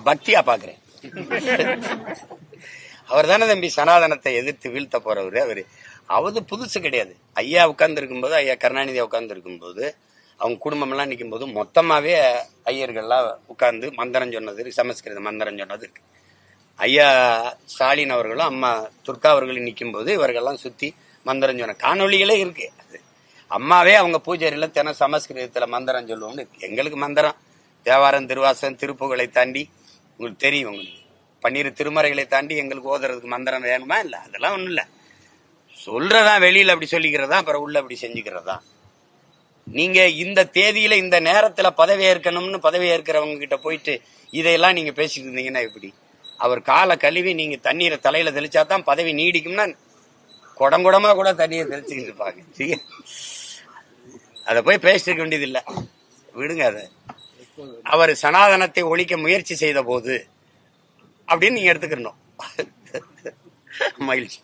பக்தியா பாக்குறேன். அவர் தானே தம்பி சனாதனத்தை எதிர்த்து வீழ்த்த போறவரு. அவது புதுசு கிடையாது. ஐயா உட்கார்ந்து இருக்கும்போது, ஐயா கருணாநிதியா உட்கார்ந்து இருக்கும்போது, அவங்க குடும்பம் எல்லாம் நிற்கும் போது மொத்தமாவே ஐயர்கள்லாம் உட்கார்ந்து மந்திரம் சொன்னது, சமஸ்கிருத மந்திரம் சொன்னது இருக்கு. ஐயா ஸ்டாலின் அவர்களும் அம்மா துர்கா அவர்களும் நிற்கும் போது இவர்கள்லாம் சுத்தி மந்திரம் சொன்ன காணொலிகளே இருக்கு. அம்மாவே அவங்க பூஜையில தினம் சமஸ்கிருதத்துல மந்திரம் சொல்லுவோம்னு. எங்களுக்கு மந்திரம் தேவாரம், திருவாசகம், திருப்புகளை தாண்டி உங்களுக்கு தெரியும். உங்களுக்கு 12 திருமறைகளை தாண்டி எங்களுக்கு ஓதுறதுக்கு மந்திரம் வேணுமா? இல்ல, அதெல்லாம் ஒண்ணும் இல்ல. சொல்றதா வெளியில அப்படி சொல்லிக்கிறதா, அப்புறம் உள்ள அப்படி செஞ்சுக்கிறதா. நீங்க இந்த தேதியில இந்த நேரத்துல பதவி ஏற்கணும்னு பதவி ஏற்கிறவங்க கிட்ட போயிட்டு இதையெல்லாம் நீங்க பேசிட்டு இருந்தீங்கன்னா எப்படி? அவர் காலை கழுவி நீங்க தண்ணீரை தலையில தெளிச்சாதான் பதவி நீடிக்கும்னா குடங்குடமா கூட தண்ணியை தெளிச்சுக்கிட்டு இருப்பாங்க. அதை போய் பேசிட்டு இருக்க வேண்டியது இல்லை, விடுங்க. அதை அவர் சனாதனத்தை ஒழிக்க முயற்சி செய்த போது அப்படின்னு நீங்க எடுத்துக்கணும். மகிழ்ச்சி.